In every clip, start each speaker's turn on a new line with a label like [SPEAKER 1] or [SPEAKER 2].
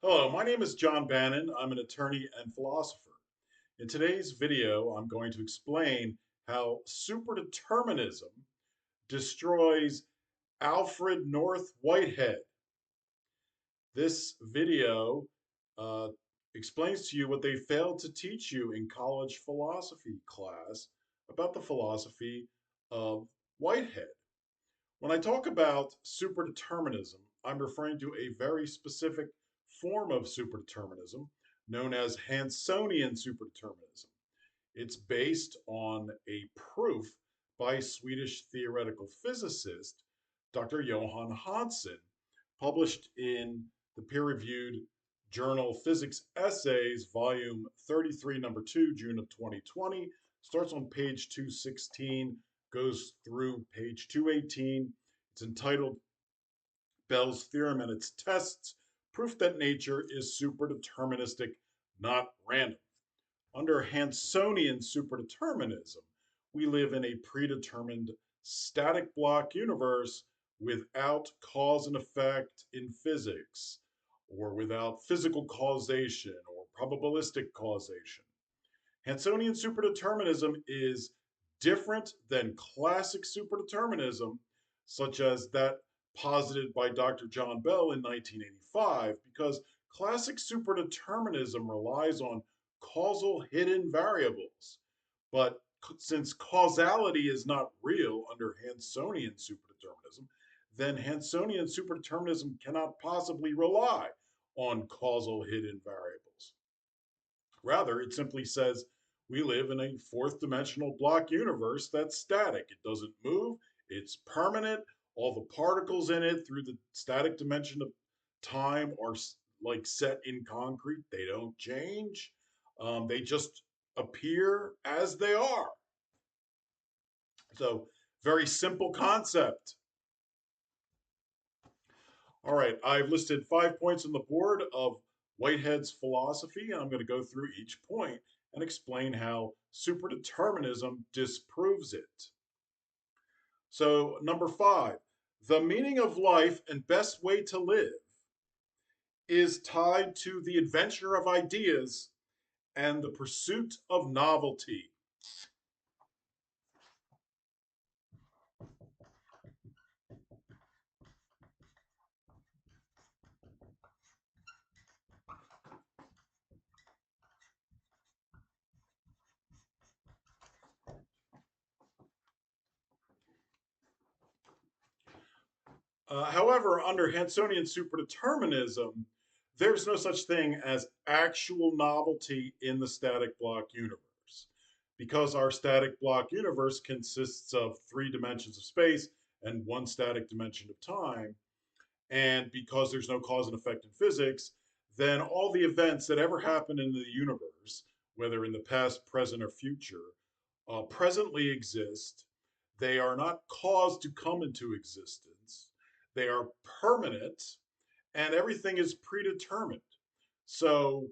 [SPEAKER 1] Hello, my name is John Bannon. I'm an attorney and philosopher. In today's video, I'm going to explain how superdeterminism destroys Alfred North Whitehead. This video uh, explains to you what they failed to teach you in college philosophy class about the philosophy of Whitehead. When I talk about superdeterminism, I'm referring to a very specific form of superdeterminism known as Hansonian superdeterminism. It's based on a proof by Swedish theoretical physicist Dr. Johan Hansen, published in the peer reviewed journal Physics Essays, volume 33, number 2, June of 2020. Starts on page 216, goes through page 218. It's entitled Bell's Theorem and Its Tests, Proof that Nature is Superdeterministic, Not Random. Under Hansonian superdeterminism, we live in a predetermined static block universe without cause and effect in physics, or without physical causation or probabilistic causation. Hansonian superdeterminism is different than classic superdeterminism, such as that posited by Dr. John Bell in 1985, because classic superdeterminism relies on causal hidden variables. But since causality is not real under Hansonian superdeterminism, then Hansonian superdeterminism cannot possibly rely on causal hidden variables. Rather, it simply says we live in a fourth dimensional block universe that's static. It doesn't move, it's permanent. All the particles in it through the static dimension of time are like set in concrete, they don't change. They just appear as they are. So, very simple concept. All right, I've listed 5 points on the board of Whitehead's philosophy, and I'm going to go through each point and explain how superdeterminism disproves it. So, number 5, the meaning of life and best way to live is tied to the adventure of ideas and the pursuit of novelty. However, under Hansonian superdeterminism, there's no such thing as actual novelty in the static block universe. Because our static block universe consists of 3 dimensions of space and one static dimension of time, and because there's no cause and effect in physics, then all the events that ever happen in the universe, whether in the past, present, or future, presently exist. They are not caused to come into existence. They are permanent, and everything is predetermined. So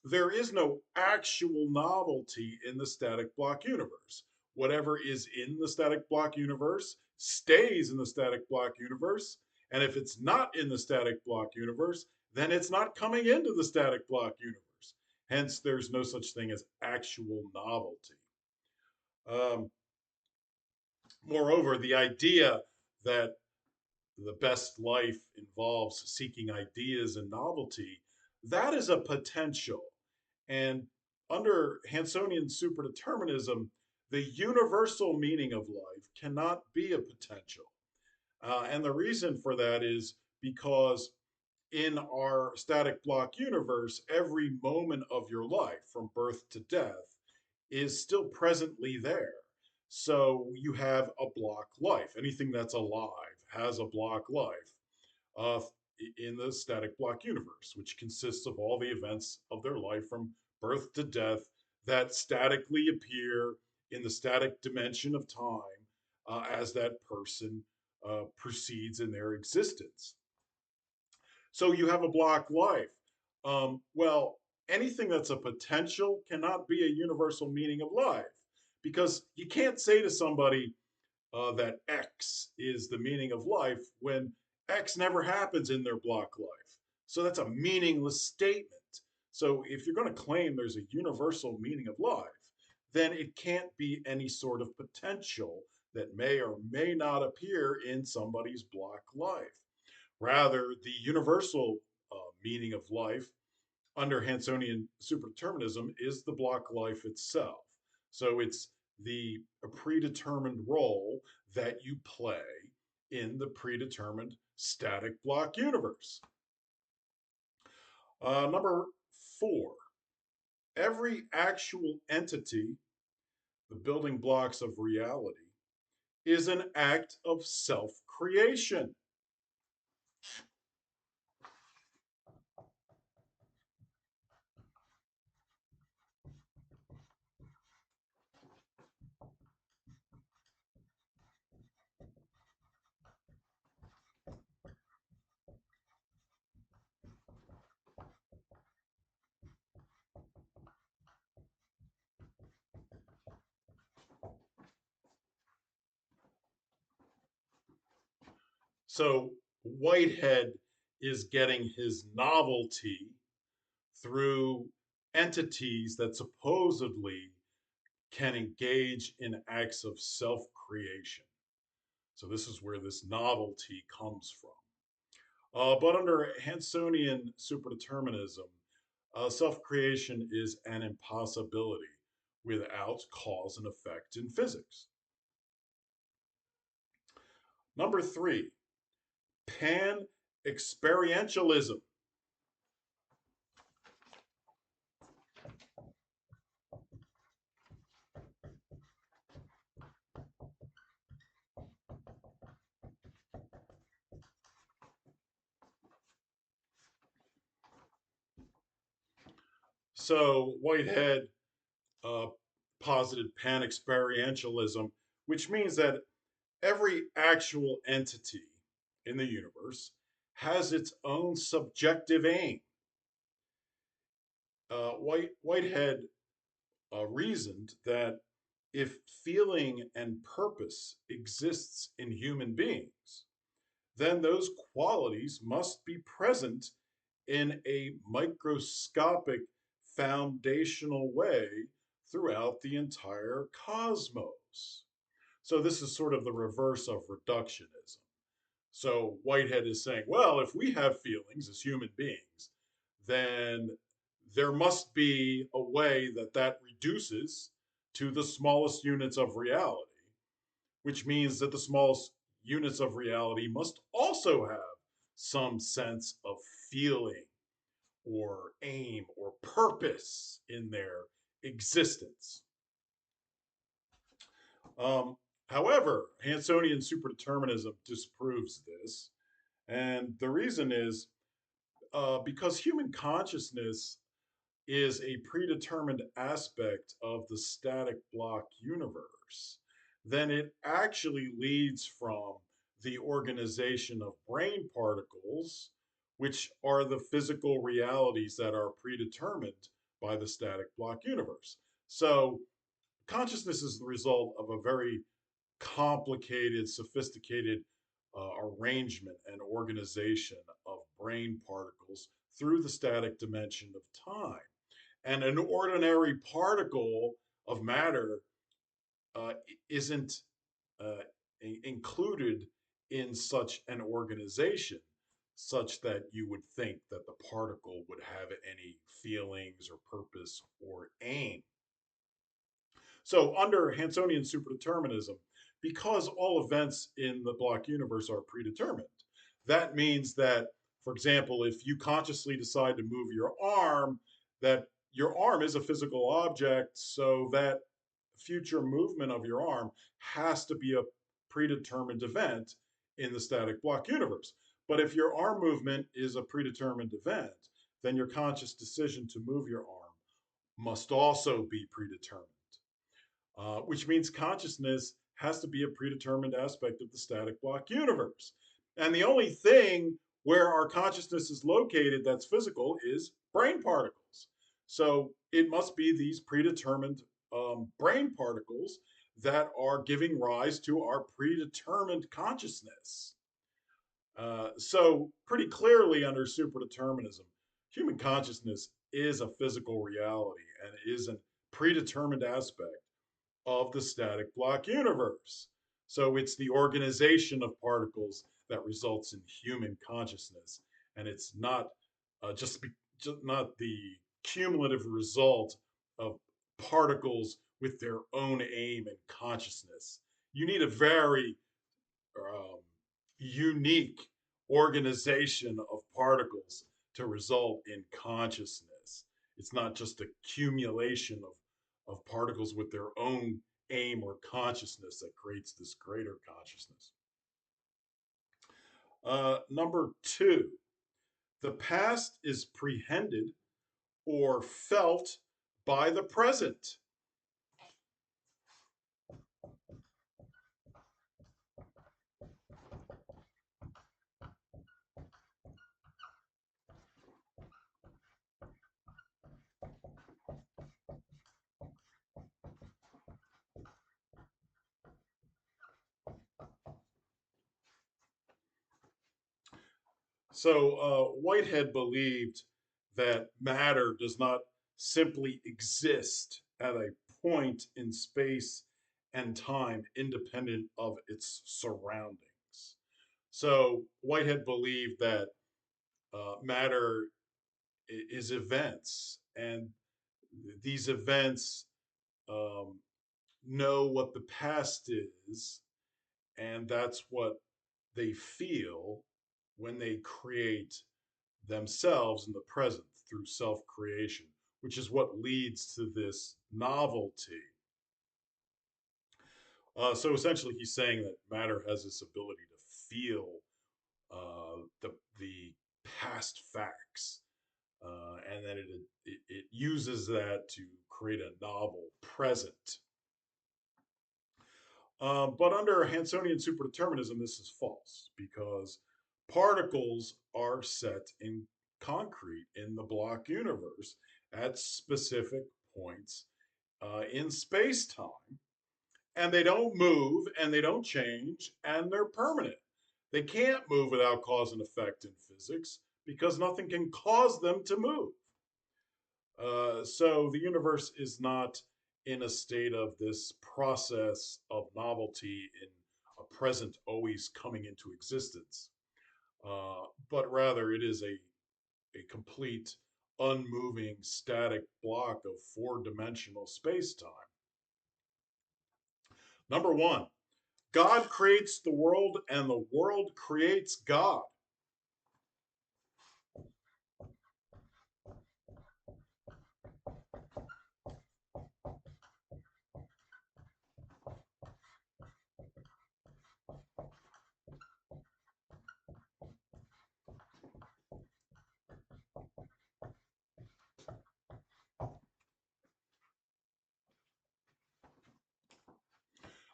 [SPEAKER 1] there is no actual novelty in the static block universe. Whatever is in the static block universe stays in the static block universe. And if it's not in the static block universe, then it's not coming into the static block universe. Hence, there's no such thing as actual novelty. Um, Moreover, the idea that the best life involves seeking ideas and novelty, that is a potential. And under Hansonian superdeterminism, the universal meaning of life cannot be a potential. And the reason for that is because in our static block universe, every moment of your life from birth to death is still presently there. So you have a block life. Anything that's alive has a block life uh, in the static block universe, which consists of all the events of their life from birth to death that statically appear in the static dimension of time as that person proceeds in their existence. So you have a block life. Well, anything that's a potential cannot be a universal meaning of life because you can't say to somebody that X is the meaning of life when X never happens in their block life. So that's a meaningless statement. So if you're going to claim there's a universal meaning of life, then it can't be any sort of potential that may or may not appear in somebody's block life. Rather, the universal meaning of life under Hansonian superdeterminism is the block life itself. So it's the predetermined role that you play in the predetermined static block universe. Number four, every actual entity, the building blocks of reality, is an act of self creation. So Whitehead is getting his novelty through entities that supposedly can engage in acts of self creation. So, this is where this novelty comes from. But under Hansonian superdeterminism, self creation is an impossibility without cause and effect in physics. Number three, pan experientialism. So, Whitehead uh, posited pan experientialism, which means that every actual entity in the universe has its own subjective aim. Whitehead reasoned that if feeling and purpose exists in human beings, then those qualities must be present in a microscopic foundational way throughout the entire cosmos. So, this is sort of the reverse of reductionism. So Whitehead is saying, well, if we have feelings as human beings, then there must be a way that that reduces to the smallest units of reality, which means that the smallest units of reality must also have some sense of feeling or aim or purpose in their existence. Um, However, Hansonian superdeterminism disproves this. And the reason is because human consciousness is a predetermined aspect of the static block universe, then it actually leads from the organization of brain particles, which are the physical realities that are predetermined by the static block universe. So, consciousness is the result of a very complicated, sophisticated arrangement and organization of brain particles through the static dimension of time. And an ordinary particle of matter uh, isn't uh, included in such an organization, such that you would think that the particle would have any feelings or purpose or aim. So, under Hansonian superdeterminism, because all events in the block universe are predetermined, that means that, for example, if you consciously decide to move your arm, that your arm is a physical object, so that future movement of your arm has to be a predetermined event in the static block universe. But if your arm movement is a predetermined event, then your conscious decision to move your arm must also be predetermined, which means consciousness has to be a predetermined aspect of the static block universe. And the only thing where our consciousness is located that's physical is brain particles. So it must be these predetermined brain particles that are giving rise to our predetermined consciousness. So pretty clearly under superdeterminism, human consciousness is a physical reality and is a predetermined aspect of the static block universe. So it's the organization of particles that results in human consciousness, and it's not just not the cumulative result of particles with their own aim and consciousness. You need a very um, unique organization of particles to result in consciousness. It's not just accumulation of particles with their own aim or consciousness that creates this greater consciousness. Number two, the past is prehended or felt by the present. So Whitehead believed that matter does not simply exist at a point in space and time independent of its surroundings. So Whitehead believed that matter is events, and these events um, know what the past is, and that's what they feel when they create themselves in the present through self creation, which is what leads to this novelty. So essentially, he's saying that matter has this ability to feel the past facts, and that it uses that to create a novel present. But under Hansonian superdeterminism, this is false because particles are set in concrete in the block universe at specific points in space time, and they don't move and they don't change and they're permanent. They can't move without cause and effect in physics because nothing can cause them to move. So the universe is not in a state of this process of novelty in a present always coming into existence, but rather it is a complete, unmoving, static block of four-dimensional space-time. Number one, God creates the world and the world creates God.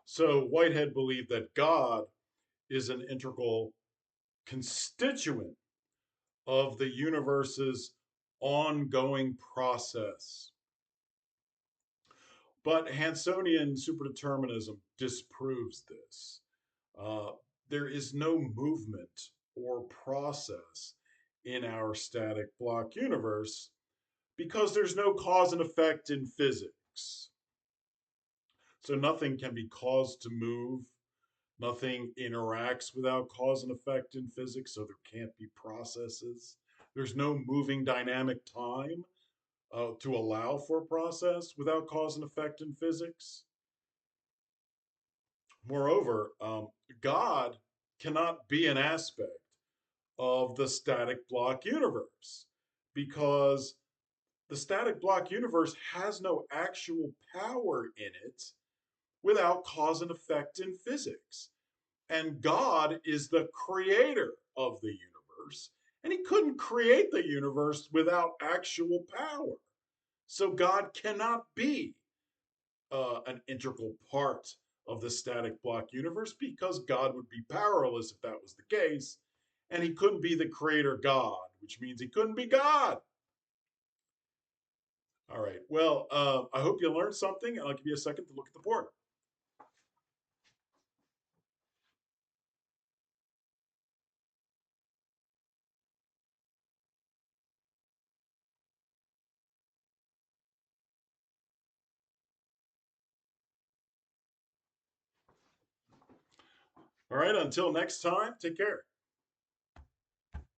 [SPEAKER 1] So Whitehead believed that God is an integral constituent of the universe's ongoing process. But Hansonian superdeterminism disproves this. Uh, there is no movement or process in our static block universe because there's no cause and effect in physics. So nothing can be caused to move. Nothing interacts without cause and effect in physics, so there can't be processes. There's no moving dynamic time to allow for a process without cause and effect in physics. Moreover, God cannot be an aspect of the static block universe because the static block universe has no actual power in it without cause and effect in physics. And God is the creator of the universe, and he couldn't create the universe without actual power. So God cannot be an integral part of the static block universe because God would be powerless if that was the case. And he couldn't be the creator God, which means he couldn't be God. All right. Well, I hope you learned something, and I'll give you a second to look at the board. All right, until next time, take care.